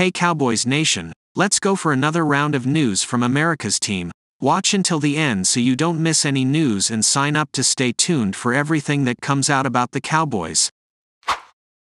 Hey Cowboys Nation, let's go for another round of news from America's team. Watch until the end so you don't miss any news and sign up to stay tuned for everything that comes out about the Cowboys.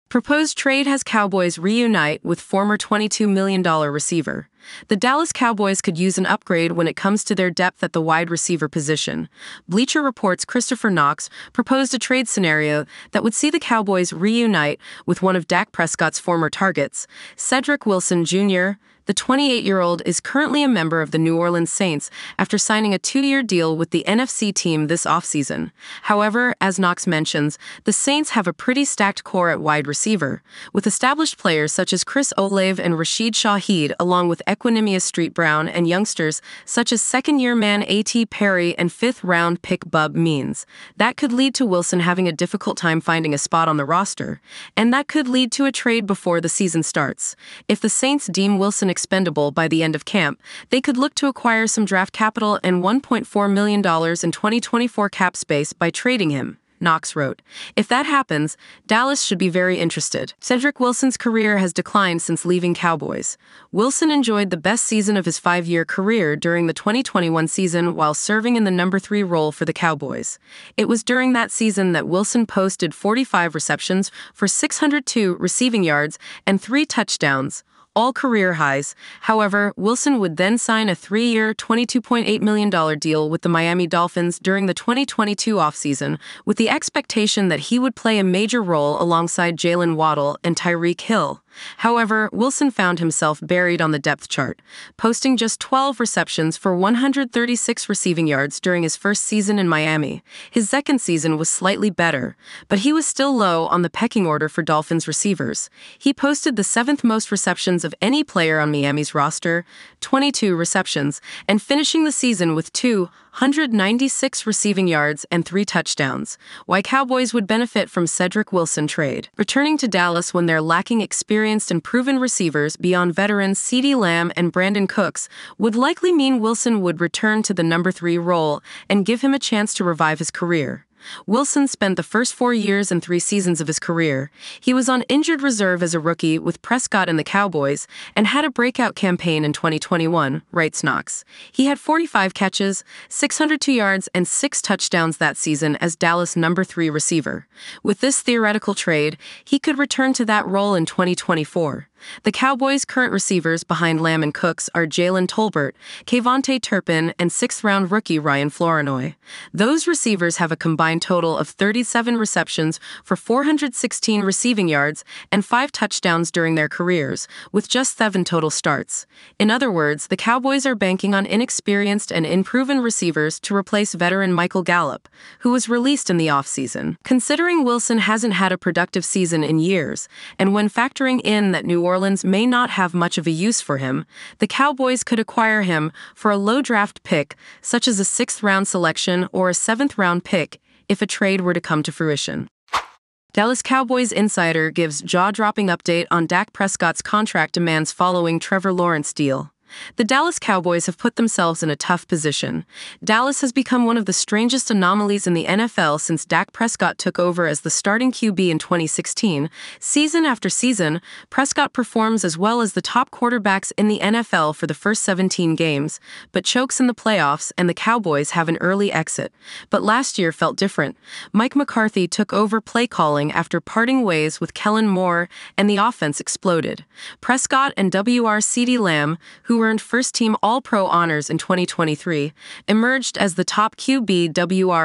Proposed trade has Cowboys reunite with former $22 million receiver. The Dallas Cowboys could use an upgrade when it comes to their depth at the wide receiver position. Bleacher Report's Christopher Knox proposed a trade scenario that would see the Cowboys reunite with one of Dak Prescott's former targets, Cedric Wilson Jr. The 28-year-old is currently a member of the New Orleans Saints after signing a 2-year deal with the NFC team this offseason. However, as Knox mentions, the Saints have a pretty stacked core at wide receiver, with established players such as Chris Olave and Rashid Shaheed, along with Equanimous Street Brown and youngsters such as second-year man A.T. Perry and fifth-round pick Bub Means. That could lead to Wilson having a difficult time finding a spot on the roster, and that could lead to a trade before the season starts. If the Saints deem Wilson expendable by the end of camp, they could look to acquire some draft capital and $1.4 million in 2024 cap space by trading him, Knox wrote. If that happens, Dallas should be very interested. Cedric Wilson's career has declined since leaving Cowboys. Wilson enjoyed the best season of his 5-year career during the 2021 season while serving in the number 3 role for the Cowboys. It was during that season that Wilson posted 45 receptions for 602 receiving yards and 3 touchdowns, all career highs. However, Wilson would then sign a 3-year, $22.8 million deal with the Miami Dolphins during the 2022 offseason, with the expectation that he would play a major role alongside Jalen Waddle and Tyreek Hill. However, Wilson found himself buried on the depth chart, posting just 12 receptions for 136 receiving yards during his first season in Miami. His second season was slightly better, but he was still low on the pecking order for Dolphins receivers. He posted the 7th most receptions of any player on Miami's roster, 22 receptions, and finishing the season with 296 receiving yards and 3 touchdowns. Why Cowboys would benefit from Cedric Wilson trade. Returning to Dallas when they're lacking experienced and proven receivers beyond veterans CeeDee Lamb and Brandon Cooks would likely mean Wilson would return to the number 3 role and give him a chance to revive his career. Wilson spent the first 4 years and 3 seasons of his career. He was on injured reserve as a rookie with Prescott and the Cowboys and had a breakout campaign in 2021, writes Knox. He had 45 catches, 602 yards, and 6 touchdowns that season as Dallas' number 3 receiver. With this theoretical trade, he could return to that role in 2024. The Cowboys' current receivers behind Lamb and Cooks are Jalen Tolbert, Kayvontae Turpin, and 6th-round rookie Ryan Flournoy. Those receivers have a combined total of 37 receptions for 416 receiving yards and 5 touchdowns during their careers, with just 7 total starts. In other words, the Cowboys are banking on inexperienced and unproven receivers to replace veteran Michael Gallup, who was released in the offseason. Considering Wilson hasn't had a productive season in years, and when factoring in that New Orleans may not have much of a use for him, the Cowboys could acquire him for a low draft pick, such as a 6th-round selection or a 7th-round pick, if a trade were to come to fruition. Dallas Cowboys insider gives jaw-dropping update on Dak Prescott's contract demands following Trevor Lawrence deal. The Dallas Cowboys have put themselves in a tough position. Dallas has become one of the strangest anomalies in the NFL since Dak Prescott took over as the starting QB in 2016. Season after season, Prescott performs as well as the top quarterbacks in the NFL for the first 17 games, but chokes in the playoffs and the Cowboys have an early exit. But last year felt different. Mike McCarthy took over play calling after parting ways with Kellen Moore, and the offense exploded. Prescott and CeeDee Lamb, who earned first-team All-Pro honors in 2023, emerged as the top QB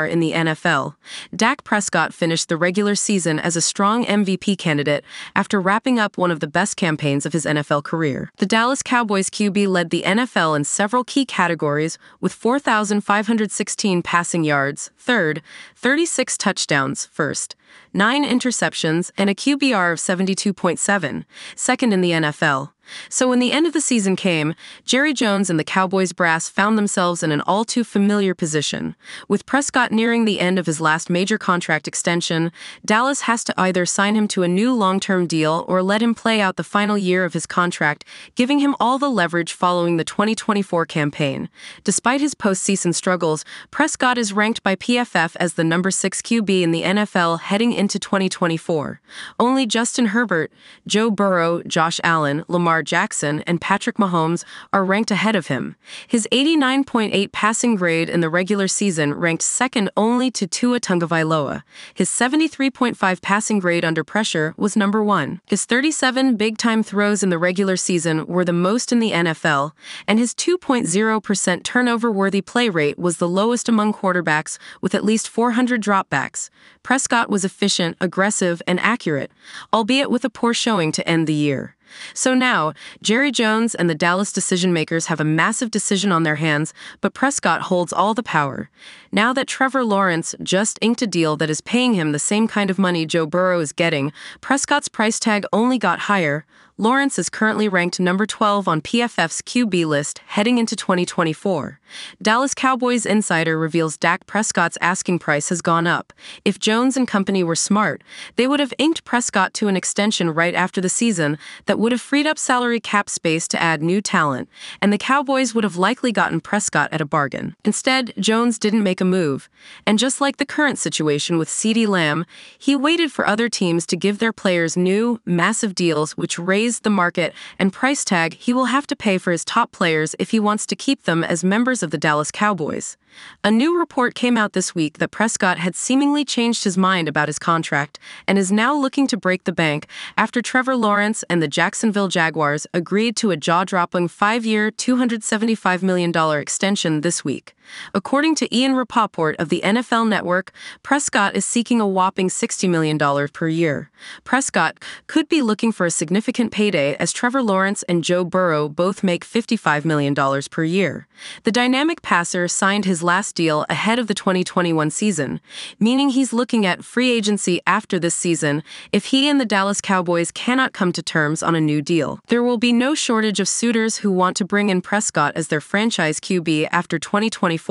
in the NFL. Dak Prescott finished the regular season as a strong MVP candidate after wrapping up one of the best campaigns of his NFL career. The Dallas Cowboys QB led the NFL in several key categories with 4,516 passing yards, third, 36 touchdowns, first, 9 interceptions, and a QBR of 72.7, second in the NFL. So when the end of the season came, Jerry Jones and the Cowboys brass found themselves in an all-too-familiar position. With Prescott nearing the end of his last major contract extension, Dallas has to either sign him to a new long-term deal or let him play out the final year of his contract, giving him all the leverage following the 2024 campaign. Despite his postseason struggles, Prescott is ranked by PFF as the number 6 QB in the NFL heading into 2024. Only Justin Herbert, Joe Burrow, Josh Allen, Lamar Lamar Jackson and Patrick Mahomes are ranked ahead of him. His 89.8 passing grade in the regular season ranked second only to Tua Tagovailoa. His 73.5 passing grade under pressure was number 1. His 37 big-time throws in the regular season were the most in the NFL, and his 2.0% turnover-worthy play rate was the lowest among quarterbacks with at least 400 dropbacks. Prescott was efficient, aggressive, and accurate, albeit with a poor showing to end the year. So now, Jerry Jones and the Dallas decision-makers have a massive decision on their hands, but Prescott holds all the power. Now that Trevor Lawrence just inked a deal that is paying him the same kind of money Joe Burrow is getting, Prescott's price tag only got higher. Lawrence is currently ranked number 12 on PFF's QB list heading into 2024. Dallas Cowboys insider reveals Dak Prescott's asking price has gone up. If Jones and company were smart, they would have inked Prescott to an extension right after the season that would have freed up salary cap space to add new talent, and the Cowboys would have likely gotten Prescott at a bargain. Instead, Jones didn't make a move, and just like the current situation with CeeDee Lamb, he waited for other teams to give their players new, massive deals which raised the market and price tag he will have to pay for his top players if he wants to keep them as members of the Dallas Cowboys. A new report came out this week that Prescott had seemingly changed his mind about his contract and is now looking to break the bank after Trevor Lawrence and the Jacksonville Jaguars agreed to a jaw-dropping 5-year, $275 million extension this week. According to Ian Rapoport of the NFL Network, Prescott is seeking a whopping $60 million per year. Prescott could be looking for a significant payday as Trevor Lawrence and Joe Burrow both make $55 million per year. The dynamic passer signed his last deal ahead of the 2021 season, meaning he's looking at free agency after this season if he and the Dallas Cowboys cannot come to terms on a new deal. There will be no shortage of suitors who want to bring in Prescott as their franchise QB after 2024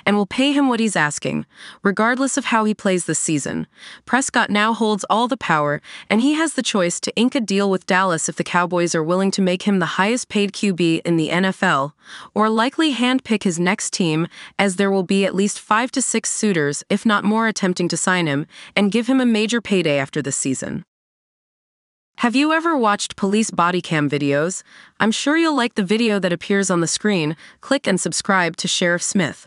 and will pay him what he's asking, regardless of how he plays this season. Prescott now holds all the power, and he has the choice to ink a deal with Dallas if the Cowboys are willing to make him the highest paid QB in the NFL, or likely handpick his next team, as there will be at least 5 to 6 suitors, if not more, attempting to sign him and give him a major payday after this season. Have you ever watched police body cam videos? I'm sure you'll like the video that appears on the screen. Click and subscribe to Sheriff Smith.